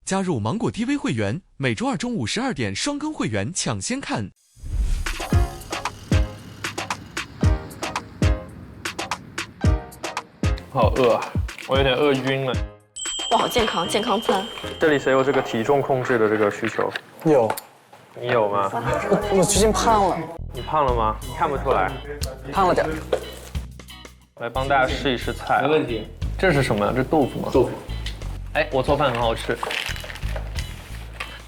加入芒果 TV 会员，每周二中午12点双更会员抢先看。好饿啊，我有点饿晕了。哇，好健康，健康餐。这里谁有这个体重控制的这个需求？有，你有吗？我最近胖了，你胖了吗？看不出来，胖了点。来帮大家试一试菜。没问题。这是什么？这豆腐吗？豆腐。哎，我做饭很好吃。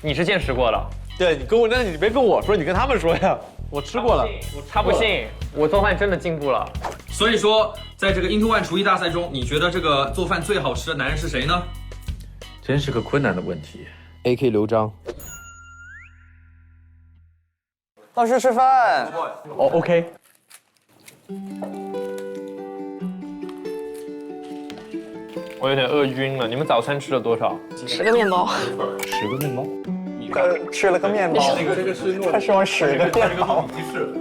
你是见识过的。对你跟我，那你别跟我说，你跟他们说呀。我吃过了。他不信，我做饭真的进步了。所以说，在这个 Into One 厨艺大赛中，你觉得这个做饭最好吃的男人是谁呢？真是个困难的问题。 AK 刘璋。老师吃饭。哦 ，OK。我有点饿晕了。你们早餐吃了多少10个面包。10个面包。吃了个面包。这个是他说10个面包。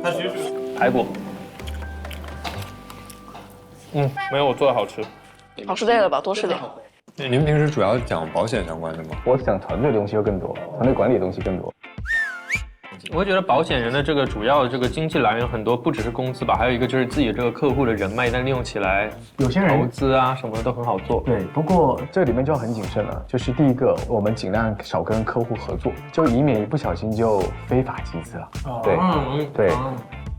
他其实排骨。没有我做的好吃。好吃对了吧？多吃点。您平时主要讲保险相关的吗？我讲团队的东西会更多，团队管理的东西更多。我觉得保险人的这个主要的这个经济来源很多，不只是工资吧，还有一个就是自己这个客户的人脉，但利用起来，有些人投资啊什么的都很好做。对，不过这里面就要很谨慎了。就是第一个，我们尽量少跟客户合作，就以免一不小心就非法集资了。对，对。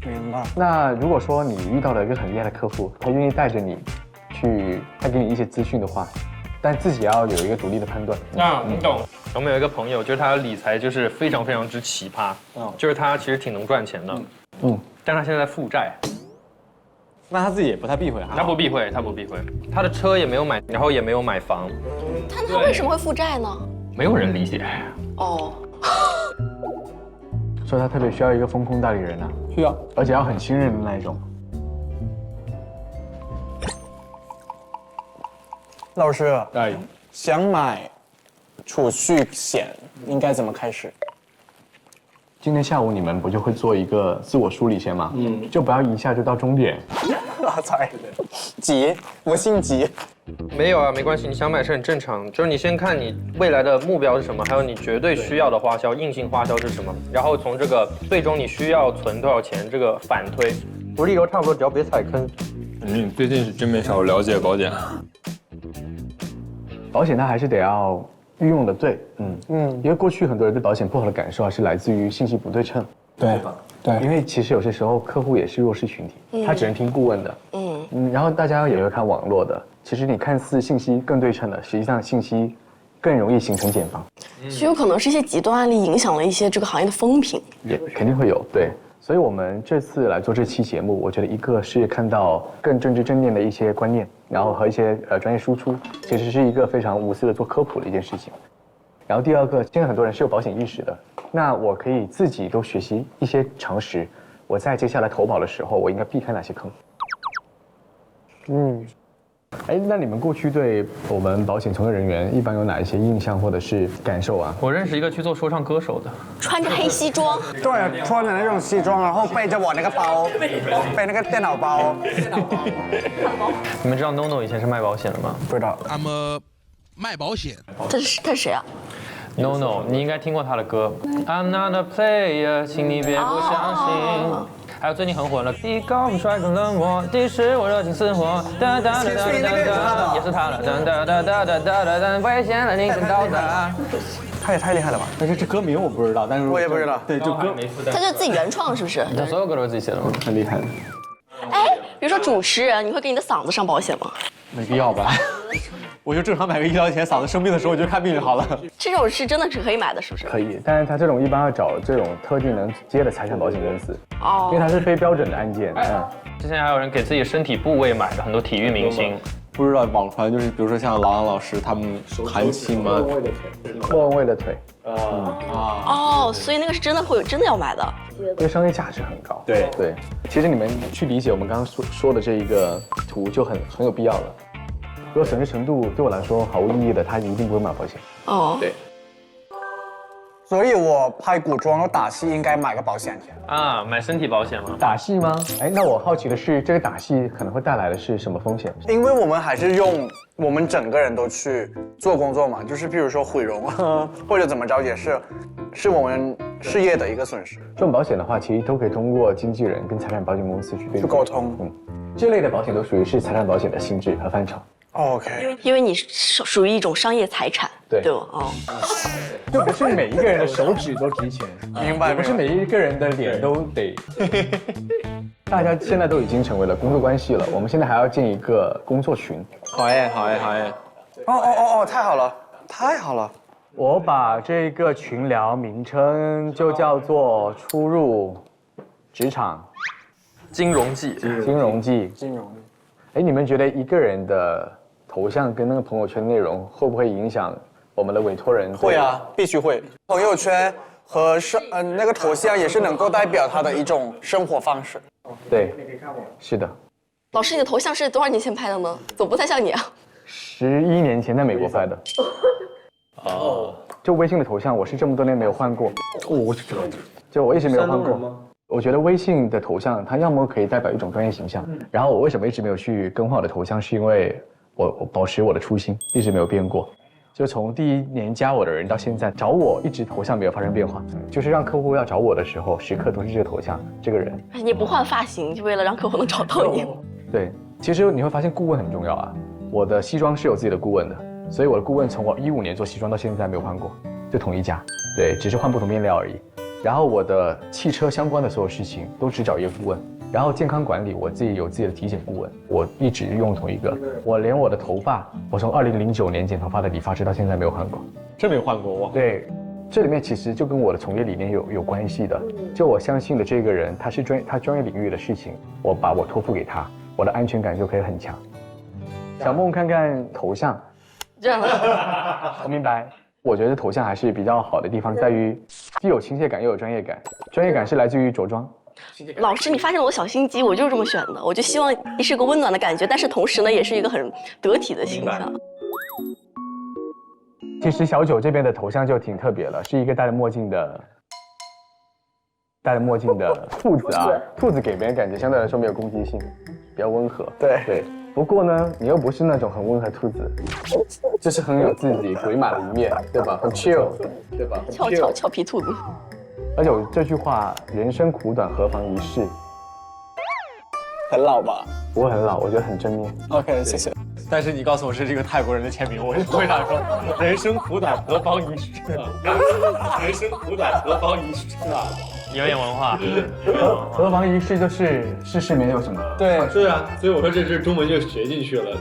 明白。那如果说你遇到了一个很厉害的客户，他愿意带着你去，他给你一些资讯的话，但自己要有一个独立的判断。你懂。我们有一个朋友，就是他的理财就是非常非常之奇葩，就是他其实挺能赚钱的，但他现在在负债。那他自己也不太避讳啊。他不避讳，他不避讳，他的车也没有买，然后也没有买房。但他为什么会负债呢？没有人理解。哦。所以他特别需要一个风控代理人啊，需要，而且要很信任的那一种。老师，哎，想买储蓄险应该怎么开始？今天下午你们不就会做一个自我梳理先吗？就不要一下就到终点。我猜，急，我姓急。没有啊，没关系，你想买是很正常。就是你先看你未来的目标是什么，还有你绝对需要的花销、硬性花销是什么，然后从这个最终你需要存多少钱这个反推。我理由差不多，只要别踩坑。你最近是真没少了解保险。保险它还是得要运用的对，因为过去很多人对保险不好的感受啊，是来自于信息不对称。对，因为其实有些时候客户也是弱势群体，他只能听顾问的，然后大家也会看网络的。其实你看似信息更对称的，实际上信息更容易形成茧房。其实有可能是一些极端案例影响了一些这个行业的风评，也肯定会有，对。所以我们这次来做这期节目，我觉得一个是看到更政治正念的一些观念，然后和一些专业输出，其实是一个非常无私的做科普的一件事情。然后第二个，现在很多人是有保险意识的，那我可以自己都学习一些常识，我在接下来投保的时候，我应该避开哪些坑？那你们过去对我们保险从业人员一般有哪一些印象或者是感受啊？我认识一个去做说唱歌手的，穿着黑西装，对，穿着那种西装，然后背着我那个包，背那个电脑包。你们知道 NONO 以前是卖保险的吗？不知道。他们卖保险。他是谁啊？ NONO， 你应该听过他的歌。I'm not a player， 请你别不相信。还有最近很火的《低高帅更冷漠》，敌视我热情似火，哒哒哒哒哒哒，也是他的，哒哒哒哒哒哒哒，危险了凌晨到达。他也太厉害了吧！但是这歌名我不知道，但是我也不知道。对，这歌他就是自己原创，是不是？他所有歌都是自己写的吗？很厉害的。哎，比如说主持人，你会给你的嗓子上保险吗？没必要吧？我就正常买个医疗险，嗓子生病的时候我就看病就好了。这种是真的是可以买的，是不是？可以，但是他这种一般要找这种特定能接的财产保险公司，因为它是非标准的案件。之前还有人给自己身体部位买的，很多体育明星。不知道网传就是，比如说像郎朗老师他们韩星吗？莫文蔚的腿。哦，所以那个是真的会有真的要买的，因为商业价值很高。对，其实你们去理解我们刚刚说的这一个图就很有必要了。如果损失程度对我来说毫无意义的，他一定不会买保险。哦，对。所以我拍古装打戏应该买个保险。啊，买身体保险吗？打戏吗？哎，那我好奇的是，这个打戏可能会带来的是什么风险？因为我们还是用我们整个人都去做工作嘛，就是譬如说毁容啊，或者怎么着也是我们事业的一个损失。这种保险的话，其实都可以通过经纪人跟财产保险公司去沟通。这类的保险都属于是财产保险的性质和范畴。OK， 因为你属于一种商业财产，对吧？哦，就不是每一个人的手指都值钱，明白？不是每一个人的脸都得。大家现在都已经成为了工作关系了，我们现在还要建一个工作群。好耶，好耶，好耶！太好了，太好了！我把这个群聊名称就叫做“初入职场金融季，金融季”。哎，你们觉得一个人的头像跟那个朋友圈内容会不会影响我们的委托人？会啊，必须会。朋友圈和那个头像也是能够代表他的一种生活方式。对，是的。老师，你的头像是多少年前拍的呢？总不太像你啊。11年前在美国拍的。哦。就微信的头像，我是这么多年没有换过。就我一直没有换过。我觉得微信的头像，它要么可以代表一种专业形象，然后我为什么一直没有去更换我的头像，是因为我保持我的初心，一直没有变过。就从第1年加我的人到现在找我，一直头像没有发生变化，就是让客户要找我的时候，时刻都是这个头像，这个人。你不换发型，就为了让客户能找到你。对，其实你会发现顾问很重要啊。我的西装是有自己的顾问的，所以我的顾问从我15年做西装到现在没有换过，就同一家，对，只是换不同面料而已。然后我的汽车相关的所有事情都只找一个顾问，然后健康管理我自己有自己的体检顾问，我一直用同一个。我连我的头发，我从2009年剪头发的理发师到现在没有换过，真没有换过哇？对，这里面其实就跟我的从业理念有关系的。就我相信的这个人，他专业领域的事情，我把我托付给他，我的安全感就可以很强。小梦看看头像，这样。我明白。我觉得头像还是比较好的地方在于，既有亲切感又有专业感。专业感是来自于着装。老师，你发现了我小心机，我就是这么选的。我就希望你是个温暖的感觉，但是同时呢，也是一个很得体的形象。其实小九这边的头像就挺特别了，是一个戴着墨镜的兔子啊。兔子给别人感觉相对来说没有攻击性，比较温和。对。不过呢，你又不是那种很温和兔子，就是很有自己鬼马的一面，对吧？很 chill， 对吧？俏皮兔子。而且我这句话“人生苦短，何妨一试”，很老吧？不会很老，我觉得很正面。OK， 谢谢。但是你告诉我是这个泰国人的签名，我就回答说：“人生苦短，何妨一试啊！人生苦短，何妨一试啊！”有点文化。何妨一试就是世事没有什么。对，是啊，所以我说这是中文就学进去了。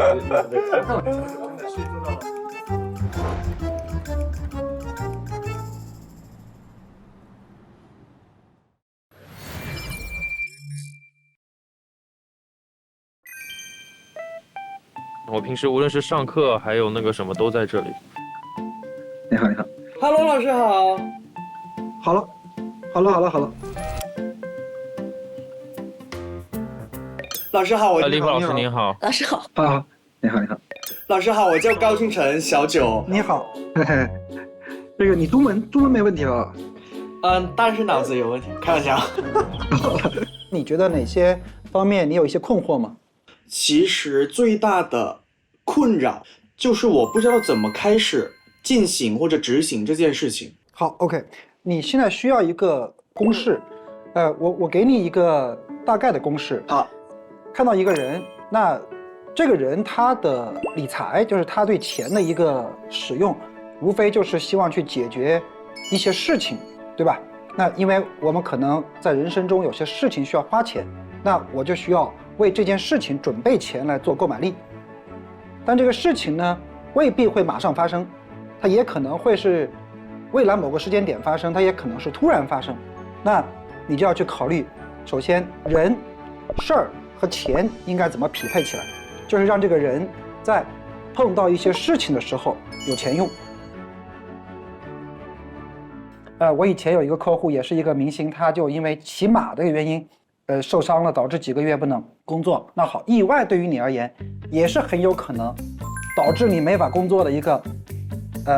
我平时无论是上课还有那个什么都在这里。你好，你好。Hello， 老师好。好了。老师好，李普老师您好。老师好。好，你好。老师好，我叫高俊成，小九。你好。这个你中文没问题吧？当然是脑子有问题，开玩笑。你觉得哪些方面你有一些困惑吗？其实最大的困扰就是我不知道怎么开始进行或者执行这件事情。好 ，OK， 你现在需要一个公式，我给你一个大概的公式。好，看到一个人，那这个人他的理财就是他对钱的一个使用，无非就是希望去解决一些事情，对吧？那因为我们可能在人生中有些事情需要花钱，那我就需要为这件事情准备钱来做购买力。但这个事情呢，未必会马上发生，它也可能会是未来某个时间点发生，它也可能是突然发生。那你就要去考虑，首先人、事儿和钱应该怎么匹配起来，就是让这个人在碰到一些事情的时候有钱用。我以前有一个客户，也是一个明星，他就因为骑马的原因，受伤了，导致几个月不能工作。那好，意外对于你而言，也是很有可能导致你没法工作的一个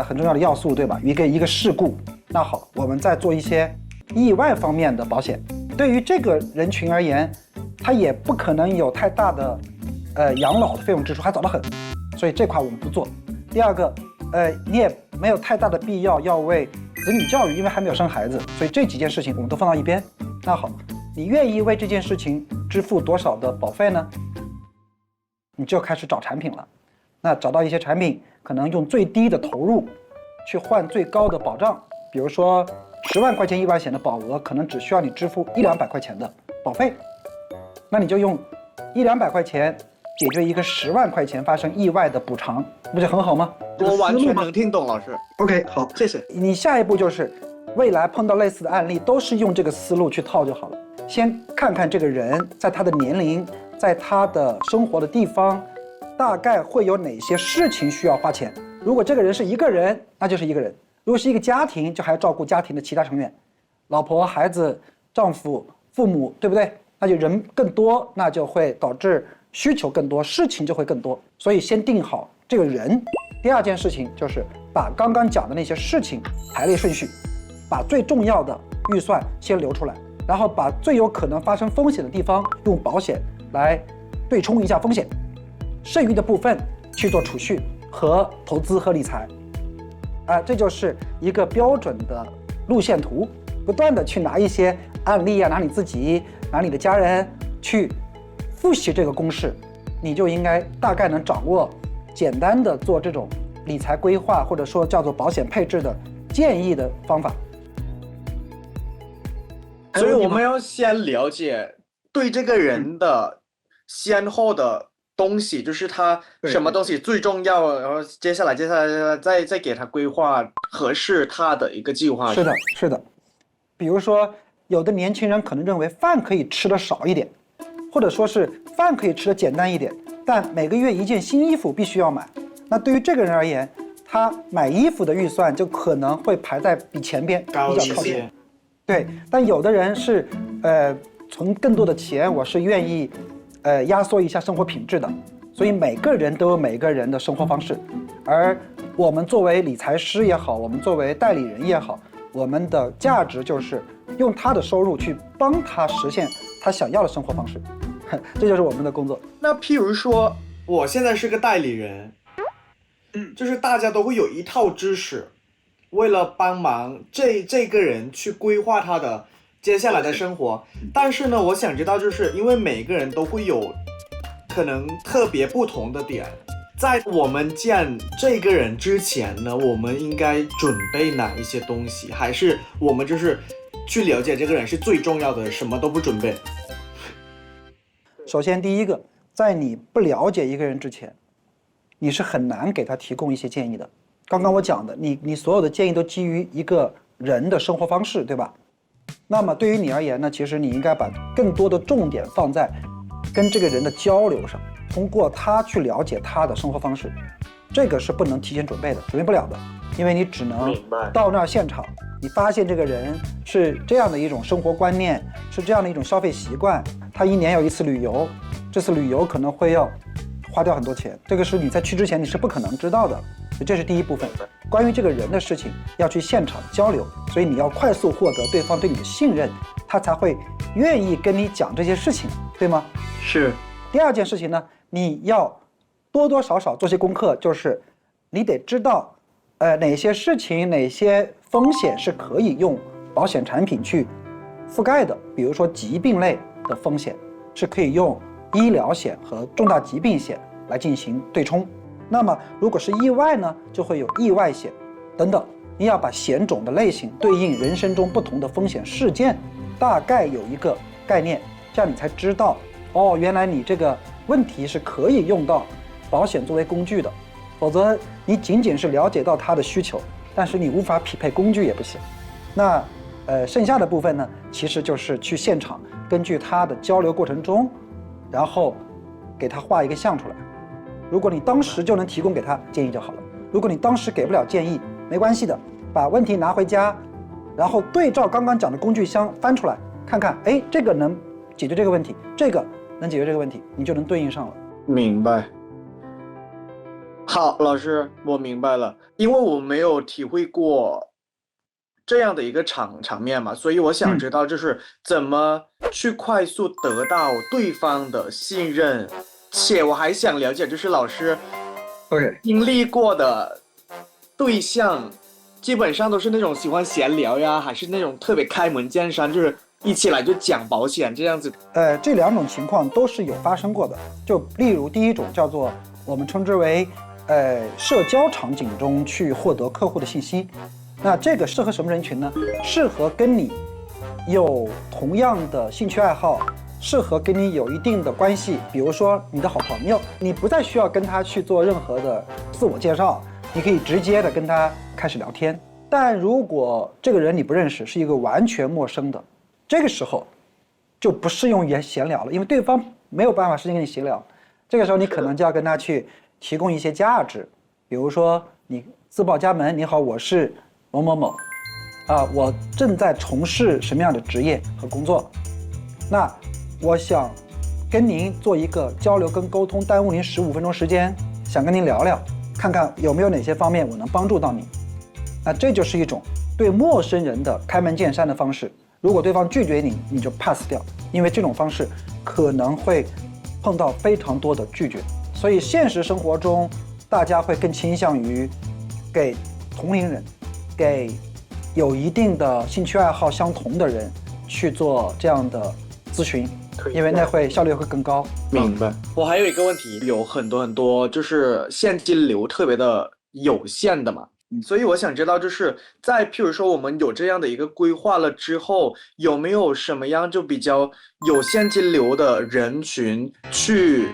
很重要的要素，对吧？一个事故。那好，我们再做一些意外方面的保险。对于这个人群而言，他也不可能有太大的养老的费用支出，还早得很，所以这块我们不做。第二个，你也没有太大的必要要为子女教育，因为还没有生孩子，所以这几件事情我们都放到一边。那好，你愿意为这件事情支付多少的保费呢？你就开始找产品了。那找到一些产品，可能用最低的投入去换最高的保障，比如说10万块钱意外险的保额，可能只需要你支付100-200块钱的保费，那你就用100-200块钱解决一个10万块钱发生意外的补偿，不就很好吗？我完全能听懂，老师。OK， 好，谢谢。你下一步就是未来碰到类似的案例，都是用这个思路去套就好了。先看看这个人在他的年龄，在他的生活的地方，大概会有哪些事情需要花钱。如果这个人是一个人，那就是一个人；如果是一个家庭，就还要照顾家庭的其他成员，老婆、孩子、丈夫、父母，对不对？那就人更多，那就会导致需求更多，事情就会更多。所以先定好这个人。第二件事情就是把刚刚讲的那些事情排列顺序，把最重要的预算先留出来，然后把最有可能发生风险的地方用保险来对冲一下风险，剩余的部分去做储蓄和投资和理财。这就是一个标准的路线图，不断的去拿一些案例拿你自己，拿你的家人去复习这个公式，你就应该大概能掌握简单的做这种理财规划，或者说叫做保险配置的建议的方法。所以我们要先了解对这个人的先后的东西，就是他什么东西最重要，然后接下来再给他规划合适他的一个计划。是的，是的。比如说，有的年轻人可能认为饭可以吃的少一点，或者说是饭可以吃的简单一点，但每个月一件新衣服必须要买。那对于这个人而言，他买衣服的预算就可能会排在比前边比较靠前。对，但有的人是存更多的钱，我是愿意压缩一下生活品质的。所以每个人都有每个人的生活方式，而我们作为理财师也好，我们作为代理人也好，我们的价值就是用他的收入去帮他实现他想要的生活方式，这就是我们的工作。那譬如说，我现在是个代理人，就是大家都会有一套知识，为了帮忙这个人去规划他的接下来的生活。但是呢，我想知道，就是因为每个人都会有可能特别不同的点，在我们见这个人之前呢，我们应该准备哪一些东西？还是我们就是去了解这个人是最重要的，什么都不准备？首先，第一个，在你不了解一个人之前，你是很难给他提供一些建议的。刚刚我讲的，你所有的建议都基于一个人的生活方式，对吧？那么对于你而言呢，其实你应该把更多的重点放在跟这个人的交流上，通过他去了解他的生活方式，这个是不能提前准备的，准备不了的，因为你只能到那儿现场，你发现这个人是这样的一种生活观念，是这样的一种消费习惯，他1年有1次旅游，这次旅游可能会要花掉很多钱，这个是你在去之前你是不可能知道的，所以这是第一部分。关于这个人的事情要去现场交流，所以你要快速获得对方对你的信任，他才会愿意跟你讲这些事情，对吗？是。第二件事情呢，你要多多少少做些功课，就是你得知道哪些事情哪些风险是可以用保险产品去覆盖的，比如说疾病类的风险是可以用医疗险和重大疾病险来进行对冲。那么如果是意外呢，就会有意外险等等。你要把险种的类型对应人生中不同的风险事件，大概有一个概念，这样你才知道哦，原来你这个问题是可以用到保险作为工具的。否则你仅仅是了解到他的需求，但是你无法匹配工具也不行。那剩下的部分呢，其实就是去现场根据他的交流过程中，然后给他画一个像出来。如果你当时就能提供给他建议就好了，如果你当时给不了建议，没关系的，把问题拿回家，然后对照刚刚讲的工具箱翻出来看看，哎，这个能解决这个问题，这个能解决这个问题，你就能对应上了。明白。好，老师，我明白了。因为我没有体会过这样的一个场面嘛，所以我想知道就是怎么去快速得到对方的信任，且我还想了解就是老师 OK 经历过的对象，基本上都是那种喜欢闲聊呀，还是那种特别开门见山，就是一起来就讲保险这样子？这两种情况都是有发生过的。就例如第一种叫做我们称之为社交场景中去获得客户的信息，那这个适合什么人群呢？适合跟你有同样的兴趣爱好，适合跟你有一定的关系，比如说你的好朋友，你不再需要跟他去做任何的自我介绍，你可以直接的跟他开始聊天。但如果这个人你不认识，是一个完全陌生的，这个时候就不适用于闲聊了，因为对方没有办法时间跟你闲聊。这个时候你可能就要跟他去提供一些价值，比如说你自报家门，你好，我是某某某，我正在从事什么样的职业和工作，那我想跟您做一个交流跟沟通，耽误您15分钟时间，想跟您聊聊，看看有没有哪些方面我能帮助到您。那这就是一种对陌生人的开门见山的方式。如果对方拒绝你，你就 pass 掉，因为这种方式可能会碰到非常多的拒绝。所以现实生活中，大家会更倾向于给同龄人，给有一定的兴趣爱好相同的人去做这样的咨询，因为那会效率会更高。明白。我还有一个问题，有很多就是现金流特别的有限的嘛。所以我想知道，就是在譬如说我们有这样的一个规划了之后，有没有什么样就比较有现金流的人群去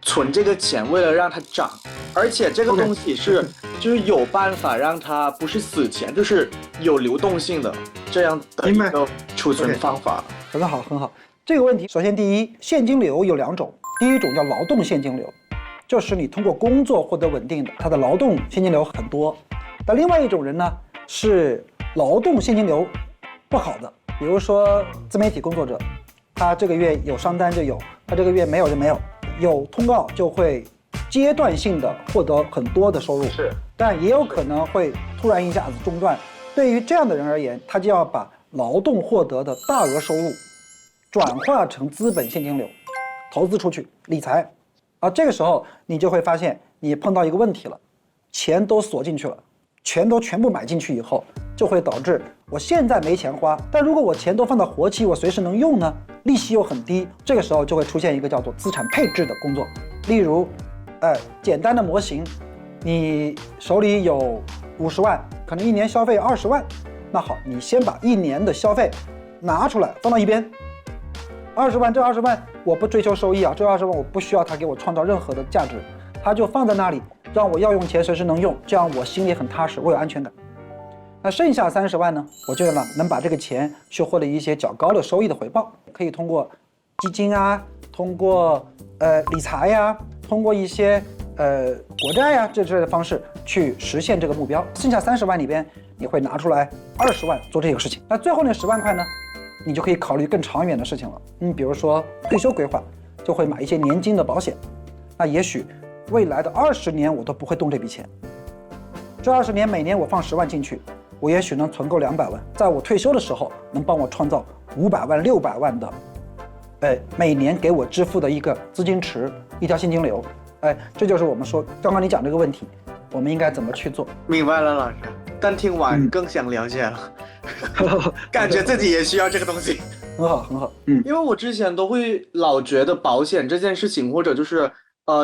存这个钱，为了让它涨，而且这个东西是就是有办法让它不是死钱，就是有流动性的这样的一个储存方法。很好，很好。这个问题，首先第一，现金流有2种，第一种叫劳动现金流。就是你通过工作获得稳定的，他的劳动现金流很多。但另外一种人呢，是劳动现金流不好的，比如说自媒体工作者，他这个月有商单就有，他这个月没有就没有，有通告就会阶段性的获得很多的收入，但也有可能会突然一下子中断。对于这样的人而言，他就要把劳动获得的大额收入转化成资本现金流，投资出去理财。这个时候你就会发现你碰到一个问题了，钱都锁进去了，全部买进去以后，就会导致我现在没钱花，但如果我钱都放到活期，我随时能用呢，利息又很低，这个时候就会出现一个叫做资产配置的工作。例如简单的模型，你手里有50万，可能1年消费20万，那好，你先把1年的消费拿出来放到一边，20万，这20万我不追求收益啊，这20万我不需要它给我创造任何的价值，它就放在那里，让我要用钱随时能用，这样我心里很踏实，我有安全感。那剩下30万呢，我就能把这个钱去获得一些较高的收益的回报，可以通过基金啊，通过理财呀，通过一些国债呀这类的方式去实现这个目标。剩下30万里边，你会拿出来20万做这个事情。那最后那10万块呢？你就可以考虑更长远的事情了。比如说退休规划，就会买一些年金的保险。那也许未来的20年我都不会动这笔钱，这20年每年我放10万进去，我也许能存够200万，在我退休的时候能帮我创造500万、600万的，每年给我支付的一个资金池，一条现金流。这就是我们说刚刚你讲这个问题，我们应该怎么去做。明白了，老师。但听完更想了解了，感觉自己也需要这个东西。很好，很好。因为我之前都会老觉得保险这件事情，或者就是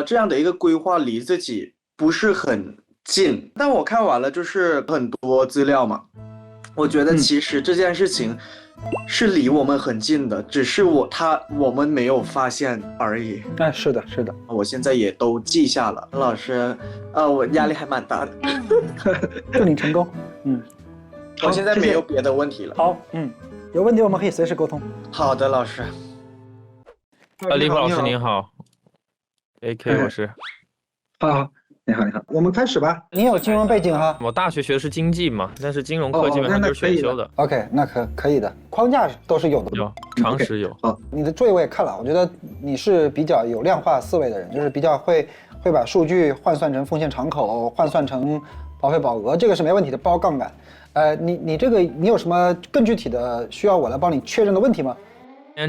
这样的一个规划离自己不是很近。但我看完了就是很多资料嘛，我觉得其实这件事情是离我们很近的，只是我们没有发现而已。是的，是的。我现在也都记下了，老师，我压力还蛮大的。祝你成功。我现在没有别的问题了。好，有问题我们可以随时沟通。好的，老师。李普老师您好 ，AK 我是。好，你好，你好，我们开始吧。你有金融背景哈？我大学学的是经济嘛，但是金融课基本上就是选修的。OK， 那可以的，框架都是有的。有，常识有。你的作业我也看了，我觉得你是比较有量化思维的人，就是比较会把数据换算成风险敞口，换算成保费保额，这个是没问题的，包杠杆。你这个你有什么更具体的需要我来帮你确认的问题吗？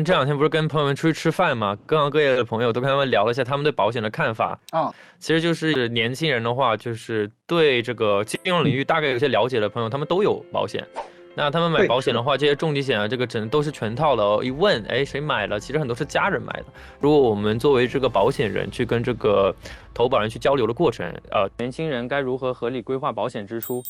这两天不是跟朋友们出去吃饭嘛，各行各业的朋友都跟他们聊了一下他们对保险的看法啊。其实就是年轻人的话，就是对这个金融领域大概有些了解的朋友，他们都有保险。那他们买保险的话，这些重疾险啊，这个都是全套的哦。一问，哎，谁买了？其实很多是家人买的。如果我们作为这个保险人去跟这个投保人去交流的过程，年轻人该如何合理规划保险支出？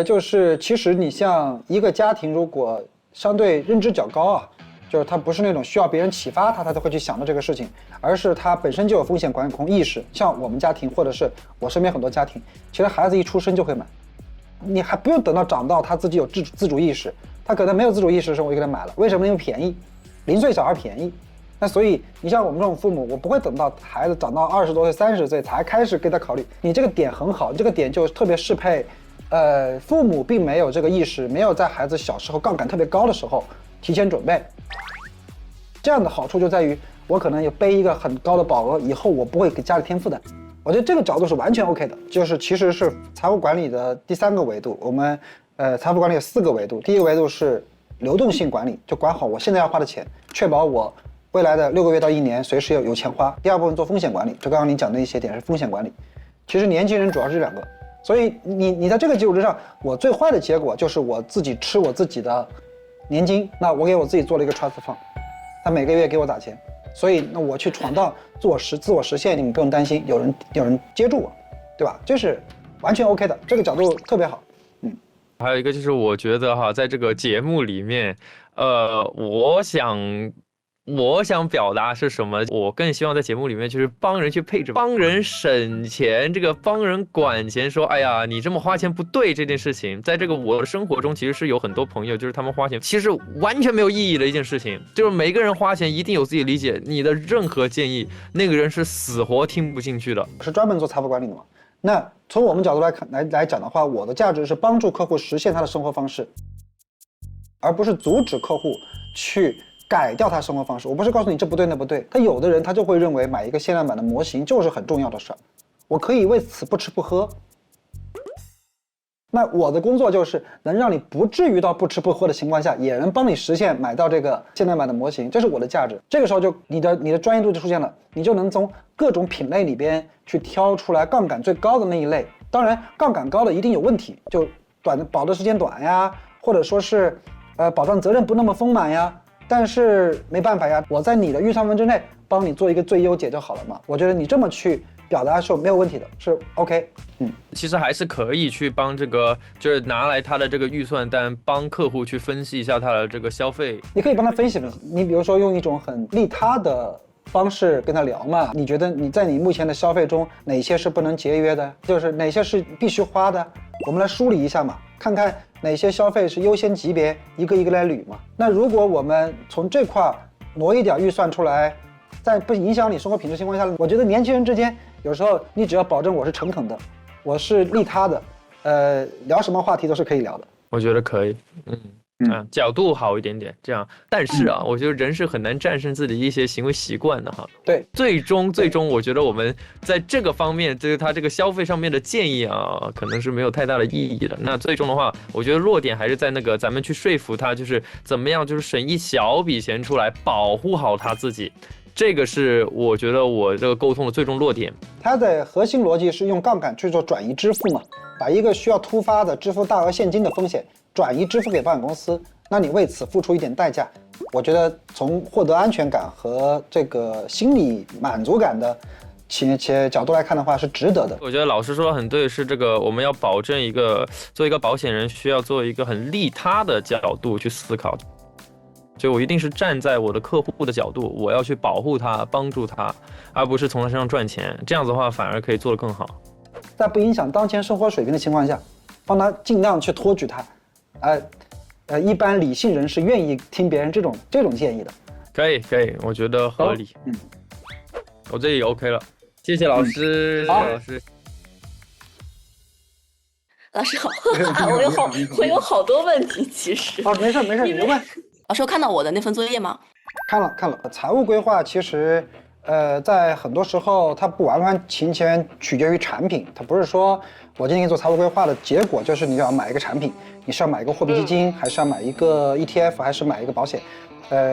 就是其实你像一个家庭，如果相对认知较高啊，就是他不是那种需要别人启发他才会去想到这个事情，而是他本身就有风险管控意识。像我们家庭，或者是我身边很多家庭，其实孩子一出生就会买。你还不用等到长到他自己有自主意识，他可能没有自主意识的时候我就给他买了，为什么？因为便宜，0岁小孩便宜。那所以你像我们这种父母，我不会等到孩子长到20多岁、30岁才开始给他考虑。你这个点很好，这个点就特别适配，父母并没有这个意识，没有在孩子小时候杠杆特别高的时候提前准备。这样的好处就在于，我可能有背一个很高的保额，以后我不会给家里添负担。我觉得这个角度是完全 OK 的，就是其实是财务管理的第3个维度。我们财富管理有4个维度，第一个维度是流动性管理，就管好我现在要花的钱，确保我未来的6个月到1年随时有钱花。第二部分做风险管理，就刚刚你讲的一些点是风险管理。其实年轻人主要是这2个，所以你在这个基础之上，我最坏的结果就是我自己吃我自己的年金，那我给我自己做了一个 trust fund， 他每个月给我打钱。所以那我去闯荡自我实现，你们不用担心有人接住我，对吧？这是完全 OK 的，这个角度特别好。还有一个就是我觉得哈，在这个节目里面，我想表达是什么？我更希望在节目里面就是帮人去配置，帮人省钱，这个帮人管钱，说哎呀你这么花钱不对这件事情，在这个我的生活中其实是有很多朋友，就是他们花钱其实完全没有意义的一件事情，就是每个人花钱一定有自己理解，你的任何建议那个人是死活听不进去的。我是专门做财富管理的嘛，那从我们角度来讲的话，我的价值是帮助客户实现他的生活方式，而不是阻止客户去改掉他生活方式。我不是告诉你这不对那不对，他有的人他就会认为买一个限量版的模型就是很重要的事儿，我可以为此不吃不喝。那我的工作就是能让你不至于到不吃不喝的情况下，也能帮你实现买到这个限量版的模型，这是我的价值。这个时候就你的专业度就出现了，你就能从各种品类里边去挑出来杠杆最高的那一类。当然杠杆高的一定有问题，就保的时间短呀，或者说是保障责任不那么丰满呀，但是没办法呀，我在你的预算范围之内帮你做一个最优解就好了嘛。我觉得你这么去表达是没有问题的，是 OK。其实还是可以去帮这个，就是拿来他的这个预算单，帮客户去分析一下他的这个消费。你可以帮他分析分析，你比如说用一种很利他的方式跟他聊嘛。你觉得你在你目前的消费中，哪些是不能节约的，就是哪些是必须花的，我们来梳理一下嘛，看看哪些消费是优先级别，一个一个来捋嘛。那如果我们从这块挪一点预算出来，在不影响你生活品质情况下，我觉得年轻人之间有时候你只要保证我是诚恳的，我是利他的，聊什么话题都是可以聊的。我觉得可以，角度好一点点，这样。但是啊，我觉得人是很难战胜自己的一些行为习惯的哈。对，最终，我觉得我们在这个方面，就是他这个消费上面的建议啊，可能是没有太大的意义的。那最终的话，我觉得弱点还是在那个咱们去说服他，就是怎么样，就是省一小笔钱出来，保护好他自己。这个是我觉得我这个沟通的最终弱点。它的核心逻辑是用杠杆去做转移支付嘛，把一个需要突发的支付大额现金的风险转移支付给保险公司，那你为此付出一点代价，我觉得从获得安全感和这个心理满足感的且角度来看的话是值得的。我觉得老师说的很对，是这个我们要保证做一个保险人需要做一个很利他的角度去思考。所以我一定是站在我的客户的角度，我要去保护他，帮助他，而不是从他身上赚钱。这样子的话，反而可以做得更好。在不影响当前生活水平的情况下，帮他尽量去托举他。一般理性人是愿意听别人这种建议的。可以，我觉得合理。我这里 OK 了，谢谢老师。好，老师好，我有好多问题，其实。没事，你就问。老师有看到我的那份作业吗？看了。财务规划其实，在很多时候它不完完全全取决于产品，它不是说我今天给你做财务规划的结果就是你要买一个产品，你是要买一个货币基金，还是要买一个 ETF， 还是买一个保险？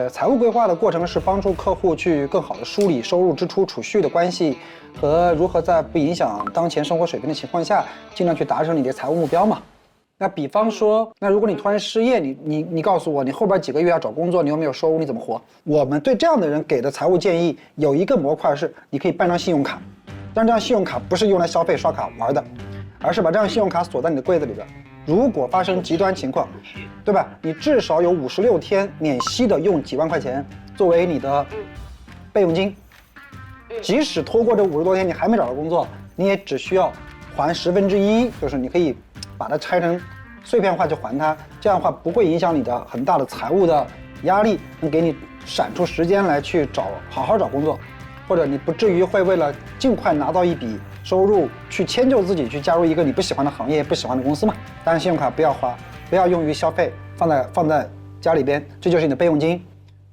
财务规划的过程是帮助客户去更好的梳理收入、支出、储蓄的关系，和如何在不影响当前生活水平的情况下，尽量去达成你的财务目标嘛。那比方说，那如果你突然失业，你告诉我，你后边几个月要找工作，你又没有收入，你怎么活？我们对这样的人给的财务建议有一个模块是，你可以办张信用卡，但这张信用卡不是用来消费刷卡玩的，而是把这张信用卡锁在你的柜子里边。如果发生极端情况，对吧？你至少有56天免息的用几万块钱作为你的备用金，即使拖过这50多天你还没找到工作，你也只需要还1/10，就是你可以把它拆成碎片化去还它，这样的话不会影响你的很大的财务的压力，能给你闪出时间来去好好找工作，或者你不至于会为了尽快拿到一笔收入去迁就自己去加入一个你不喜欢的行业、不喜欢的公司嘛。当然信用卡不要花，不要用于消费，放在家里边，这就是你的备用金，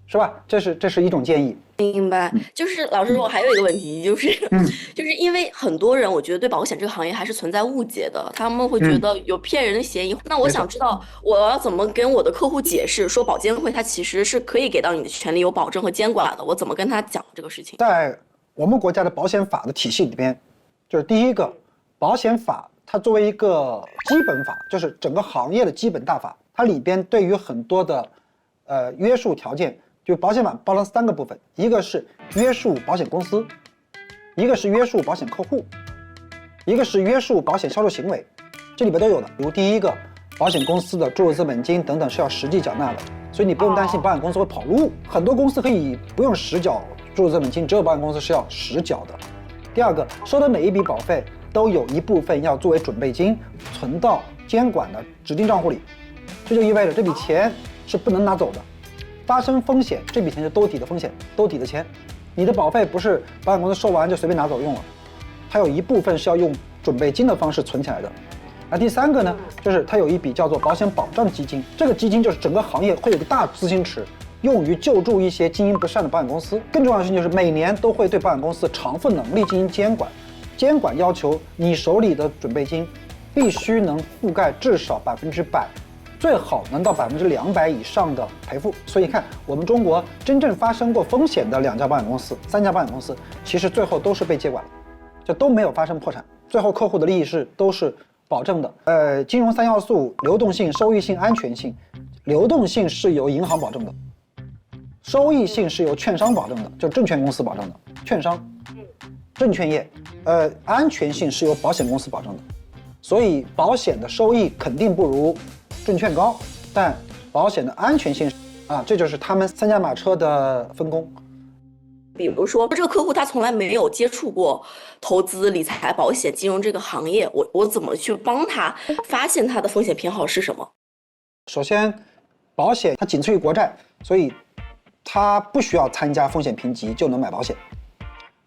是吧？这是一种建议。明白，就是老师，我还有一个问题，就是因为很多人，我觉得对保险这个行业还是存在误解的，他们会觉得有骗人的嫌疑。那我想知道，我要怎么跟我的客户解释，说保监会它其实是可以给到你的权利有保证和监管的，我怎么跟他讲这个事情？在我们国家的保险法的体系里边，就是第一个，保险法它作为一个基本法，就是整个行业的基本大法，它里边对于很多的约束条件。就保险法包了3个部分，一个是约束保险公司，一个是约束保险客户，一个是约束保险销售行为，这里边都有的。比如第一个，保险公司的注入资本金等等是要实际缴纳的，所以你不用担心保险公司会跑路。很多公司可以不用实缴注入资本金，只有保险公司是要实缴的。第二个，收的每一笔保费都有一部分要作为准备金存到监管的指定账户里，这就意味着这笔钱是不能拿走的。发生风险，这笔钱是兜底的风险，兜底的钱，你的保费不是保险公司收完就随便拿走用了，它有一部分是要用准备金的方式存起来的。那第3个呢，就是它有一笔叫做保险保障基金，这个基金就是整个行业会有个大资金池，用于救助一些经营不善的保险公司。更重要的事情就是每年都会对保险公司偿付能力进行监管，监管要求你手里的准备金必须能覆盖至少100%。最好能到200%以上的赔付。所以看我们中国真正发生过风险的2家保险公司、3家保险公司，其实最后都是被接管了，就都没有发生破产，最后客户的利益都是保证的。金融3要素：流动性、收益性、安全性。流动性是由银行保证的，收益性是由券商保证的，就是证券公司保证的，券商、证券业。安全性是由保险公司保证的，所以保险的收益肯定不如证券高，但保险的安全性这就是他们3驾马车的分工。比如说这个客户他从来没有接触过投资、理财、保险、金融这个行业，我怎么去帮他发现他的风险偏好是什么？首先，保险它仅次于国债，所以它不需要参加风险评级就能买保险。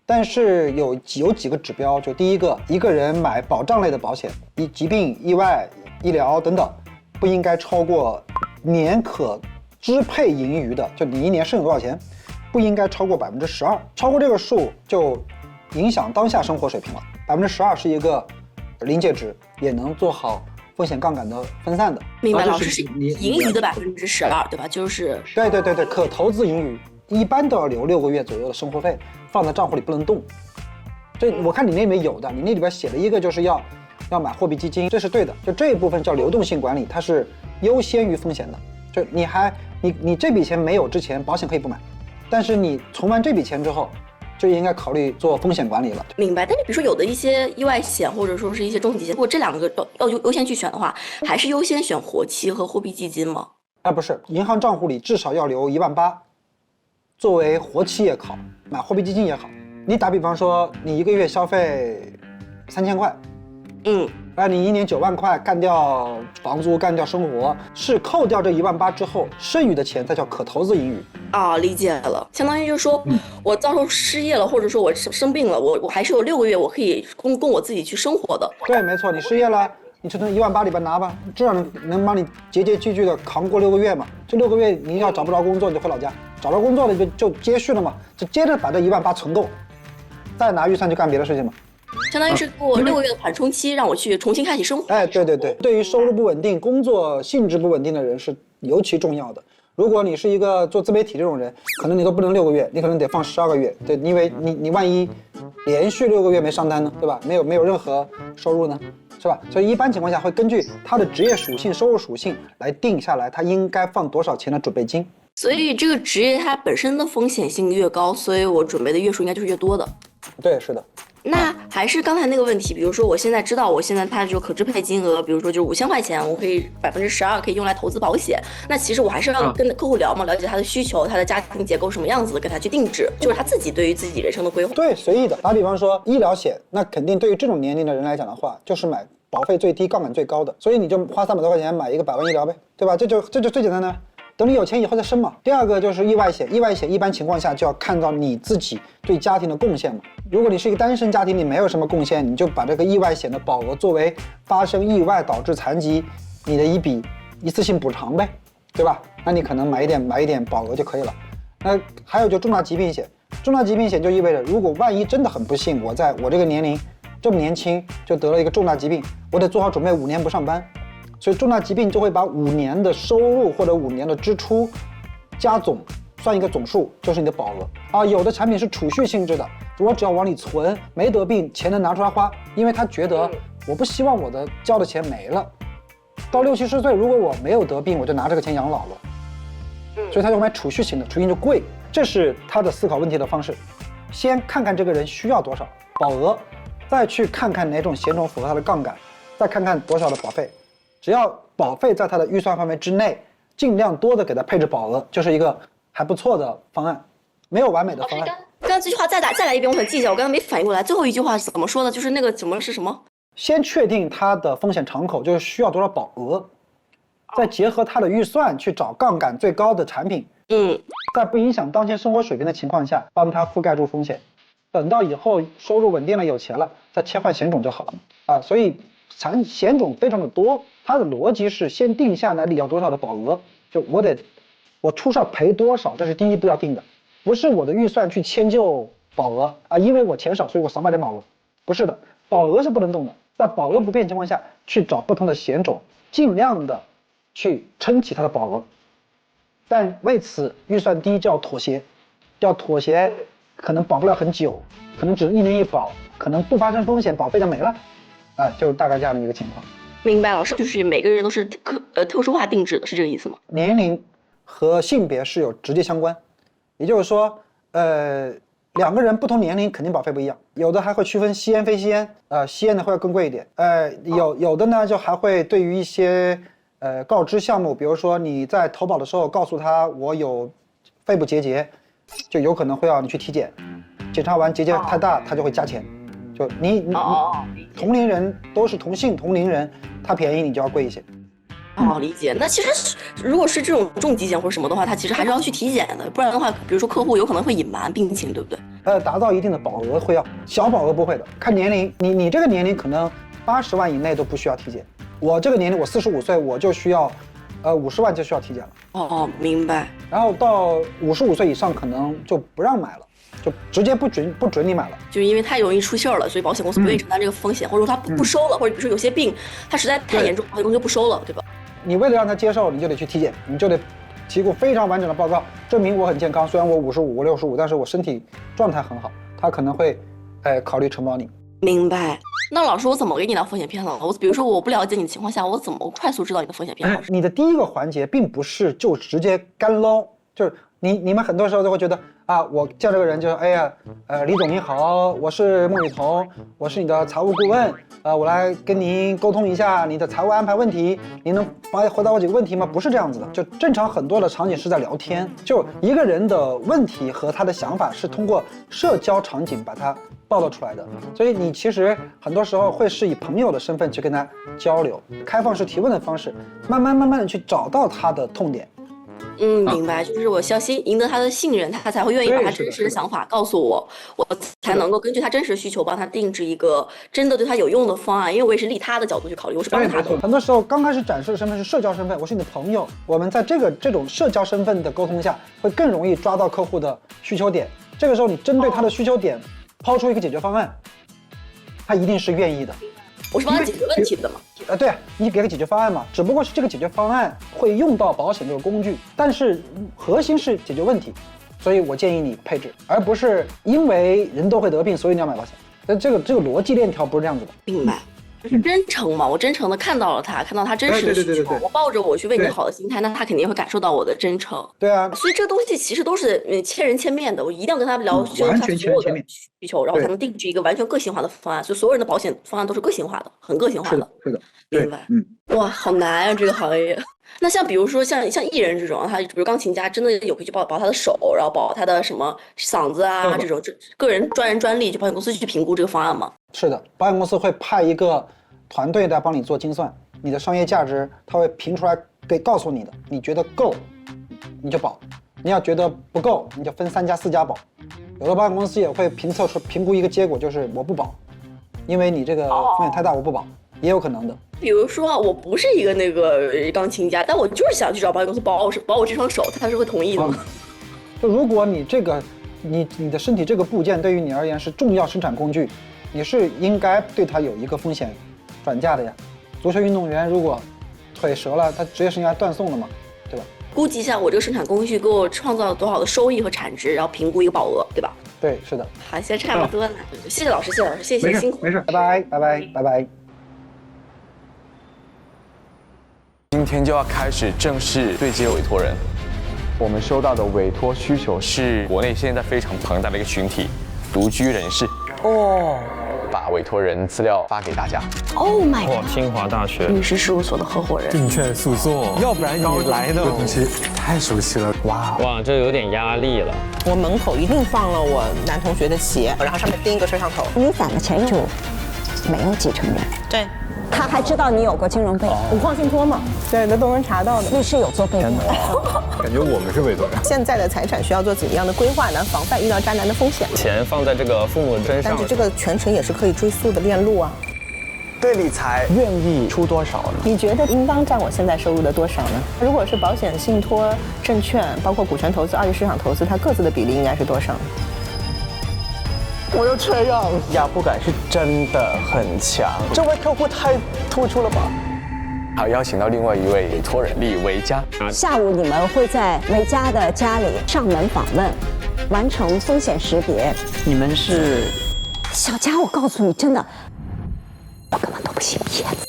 但是有几个指标，就第一个，一个人买保障类的保险，疾病、意外、医疗等等，不应该超过年可支配盈余的，就你一年剩有多少钱，不应该超过12%，超过这个数就影响当下生活水平了。12%是一个临界值，也能做好风险杠杆的分散的。明白，老师是盈余的12%，对吧？就是对，可投资盈余一般都要留6个月左右的生活费放在账户里不能动。这我看你那里面有的，你那里边写了一个就是要买货币基金，这是对的，就这一部分叫流动性管理，它是优先于风险的。就你这笔钱没有之前，保险可以不买，但是你存完这笔钱之后，就应该考虑做风险管理了。明白。但是比如说有的一些意外险或者说是一些重疾险，如果这2个要优先去选的话，还是优先选活期和货币基金吗？不是，银行账户里至少要留18000，作为活期也好，买货币基金也好。你打比方说，你一个月消费3000块，你一年9万块，干掉房租，干掉生活，是扣掉这18000之后，剩余的钱才叫可投资盈余。理解了，相当于就是说，我到时候失业了，或者说我生病了，我还是有6个月我可以供我自己去生活的。对，没错，你失业了，你就从18000里边拿吧，至少能帮你节节聚聚的扛过6个月嘛。这6个月你要找不着工作，你就回老家；找着工作了就接续了嘛，就接着把这18000存够，再拿预算去干别的事情嘛。相当于是给我6个月的缓冲期，让我去重新开启生活。哎，对，对于收入不稳定、工作性质不稳定的人是尤其重要的。如果你是一个做自媒体这种人，可能你都不能6个月，你可能得放12个月，对，因为你万一连续6个月没上单呢，对吧？没有任何收入呢，是吧？所以一般情况下会根据他的职业属性、收入属性来定下来他应该放多少钱的准备金。所以这个职业它本身的风险性越高，所以我准备的月数应该就是越多的。对，是的。那还是刚才那个问题，比如说我现在知道我现在它就可支配金额，比如说就是5000块钱，我可以12%可以用来投资保险。那其实我还是要跟客户聊嘛，了解他的需求，他的家庭结构什么样子的，给他去定制，就是他自己对于自己人生的规划。对，随意的。打比方说医疗险，那肯定对于这种年龄的人来讲的话，就是买保费最低、杠杆最高的，所以你就花300多块钱买一个100万医疗呗，对吧？这就最简单的。等你有钱以后再生嘛。第二个就是意外险，意外险一般情况下就要看到你自己对家庭的贡献嘛。如果你是一个单身家庭，你没有什么贡献，你就把这个意外险的保额作为发生意外导致残疾你的一笔一次性补偿呗，对吧？那你可能买一点保额就可以了。那还有就重大疾病险，重大疾病险就意味着如果万一真的很不幸，我在我这个年龄这么年轻就得了一个重大疾病，我得做好准备5年不上班。所以重大疾病就会把5年的收入或者5年的支出加总，算一个总数，就是你的保额啊。有的产品是储蓄性质的，我只要往里存，没得病钱能拿出来花，因为他觉得我不希望我的交的钱没了。到60、70岁，如果我没有得病，我就拿这个钱养老了。所以他就买储蓄型的，储蓄型就贵，这是他的思考问题的方式。先看看这个人需要多少保额，再去看看哪种险种符合他的杠杆，再看看多少的保费。只要保费在他的预算范围之内，尽量多的给他配置保额，就是一个还不错的方案。没有完美的方案。刚刚这句话再来一遍，我想记一下，我刚刚没反应过来。最后一句话是怎么说的？就是那个什么是什么？先确定他的风险敞口，就是需要多少保额，再结合他的预算去找杠杆最高的产品。在不影响当前生活水平的情况下，帮他覆盖住风险。等到以后收入稳定了、有钱了，再切换险种就好了啊。所以险种非常的多。它的逻辑是先定下来你要多少的保额，就我出事赔多少，这是第一步要定的，不是我的预算去迁就保额啊，因为我钱少，所以我少买点保额，不是的，保额是不能动的，在保额不变情况下去找不同的险种，尽量的去撑起它的保额，但为此预算低就要妥协，可能保不了很久，可能只是1年1保，可能不发生风险，保费就没了，就是大概这样的一个情况。明白，老师，就是每个人都是特殊化定制的，是这个意思吗？年龄和性别是有直接相关，也就是说，两个人不同年龄肯定保费不一样，有的还会区分吸烟非吸烟，吸烟的会要更贵一点，有的呢就还会对于一些告知项目，比如说你在投保的时候告诉他我有肺部结节，就有可能会要你去体检，检查完结节太大，他就会加钱。就你同龄人都是同姓同龄人，他便宜你就要贵一些。理解。那其实如果是这种重疾险或者什么的话，他其实还是要去体检的，不然的话，比如说客户有可能会隐瞒病情，对不对？达到一定的保额会要，小保额不会的。看年龄，你这个年龄可能80万以内都不需要体检，我这个年龄我45岁我就需要，50万就需要体检了。明白。然后到55岁以上可能就不让买了。就直接不准你买了，就是因为太容易出事儿了，所以保险公司不愿意承担这个风险，或者说他不收了，或者比如说有些病它实在太严重，保险公司就不收了，对吧？你为了让他接受，你就得去体检，你就得提供非常完整的报告，证明我很健康，虽然我55、我65，但是我身体状态很好，他可能会考虑承保你。明白。那老师，我怎么给你聊风险偏好？比如说我不了解你的情况下，我怎么快速知道你的风险偏好？你的第一个环节并不是就直接干捞，就是你们很多时候都会觉得啊，我见这个人就是李总您好，我是孟雨桐，我是你的财务顾问，我来跟您沟通一下你的财务安排问题，您能回答我几个问题吗？不是这样子的，就正常很多的场景是在聊天，就一个人的问题和他的想法是通过社交场景把它暴露出来的，所以你其实很多时候会是以朋友的身份去跟他交流，开放式提问的方式，慢慢的去找到他的痛点。明白，就是我要先赢得他的信任，他才会愿意把他真实的想法告诉我，我才能够根据他真实的需求帮他定制一个真的对他有用的方案，因为我也是立他的角度去考虑，我是帮他的。很多时候刚开始展示的身份是社交身份，我是你的朋友，我们在这种社交身份的沟通下，会更容易抓到客户的需求点。这个时候你针对他的需求点抛出一个解决方案，他一定是愿意的。我是帮他解决问题的嘛。对啊，你给个解决方案嘛，只不过是这个解决方案会用到保险这个工具，但是核心是解决问题，所以我建议你配置，而不是因为人都会得病，所以你要买保险。但这个逻辑链条不是这样子的。明白。就是真诚嘛，我真诚的看到了他，看到他真实的需求，我抱着我去为你好的心态，那他肯定会感受到我的真诚。对啊，所以这个东西其实都是千人千面的，我一定要跟他聊，就他所有的需求，然后才能定制一个完全个性化的方案。所以所有人的保险方案都是个性化的，很个性化的。是的，明白。哇，好难啊这个行业。那像比如说像艺人这种，他比如钢琴家，真的有可以去保他的手，然后保他的什么嗓子啊这种，个人专人专利，就保险公司去评估这个方案吗？是的，保险公司会派一个团队来帮你做精算，你的商业价值他会评出来告诉你的，你觉得够你就保，你要觉得不够你就分3家4家保。有的保险公司也会评估一个结果，就是我不保，因为你这个风险太大，我不保，也有可能的。比如说我不是一个那个钢琴家，但我就是想去找保险公司保我这双手，他是会同意的吗？就如果你这个你的身体这个部件对于你而言是重要生产工具，你是应该对它有一个风险转嫁的呀。足球运动员如果腿折了，他职业生涯断送了嘛，对吧？估计一下我这个生产工序给我创造了多少的收益和产值，然后评估一个保额，对吧？对，是的。好，现在差不多了，谢谢老师，谢谢辛苦，没事，拜拜。今天就要开始正式对接委托人。我们收到的委托需求是国内现在非常庞大的一个群体，独居人士。把委托人资料发给大家。Oh my god！ 清华大学律师事务所的合伙人，证券诉讼，要不然你来的东西太熟悉了。哇，这有点压力了。我门口一定放了我男同学的鞋，然后上面钉一个摄像头。你攒的钱就没有继承人。对。他还知道你有过金融背景，无矿信托嘛，对，那都能查到的。律师有做背景。感觉我们是委托人。现在的财产需要做怎么样的规划呢？防范遇到渣男的风险。钱放在这个父母身上，但是这个全程也是可以追溯的链路啊。对理财愿意出多少呢？你觉得应当占我现在收入的多少呢？如果是保险、信托、证券，包括股权投资、二级市场投资，它各自的比例应该是多少？我要退让，压迫感是真的很强。这位客户太突出了吧？好，邀请到另外一位委托人李维嘉。下午你们会在维嘉的家里上门访问，完成风险识别。你们是？小佳，我告诉你，真的，我根本都不信骗子。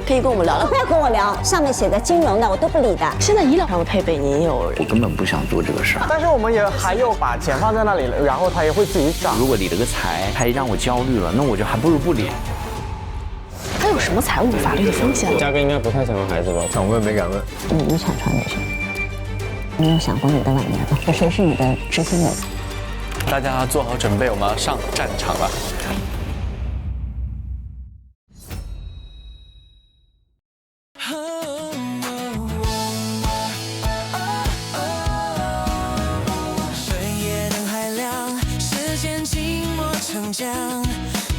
可以跟我们聊聊？不要跟我聊，上面写的金融的我都不理的。现在医疗上的配备您有？我根本不想做这个事儿。但是我们也还有把钱放在那里了，然后它也会自己涨。如果理了个财还让我焦虑了，那我就还不如不理。还有什么财务法律的风险？嘉哥应该不太想要孩子吧？想问没敢问。你遗产传给谁？你有想过你的晚年吗？谁是你的知心人？大家做好准备，我们要上战场了。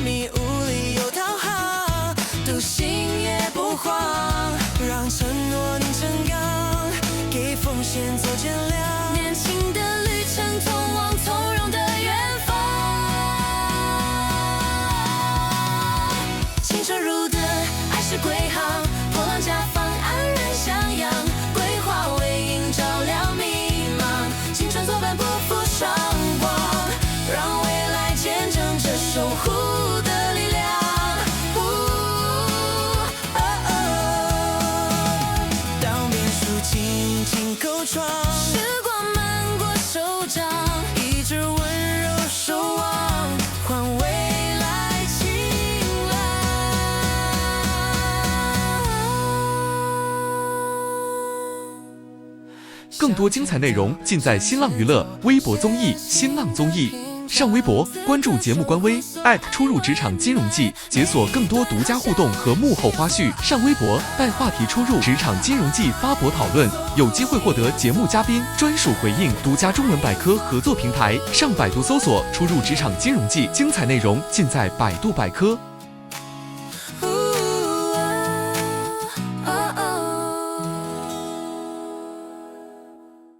迷雾里有讨好，独行也不慌，让承诺能成钢，给风险做减量。年轻的旅程通往从容的远方，青春入的爱是归航，波浪甲方安然向阳，规划为营照亮迷茫，青春作伴不负双光，让未来见证这守护的力量。当变数轻轻扣窗，时光漫过手掌，一直温柔守望，换未来晴朗。更多精彩内容尽在新浪娱乐微博综艺新浪综艺。上微博关注节目官微出入职场金融季，解锁更多独家互动和幕后花絮。上微博带话题出入职场金融季发博讨论，有机会获得节目嘉宾专属回应。独家中文百科合作平台，上百度搜索出入职场金融季，精彩内容尽在百度百科。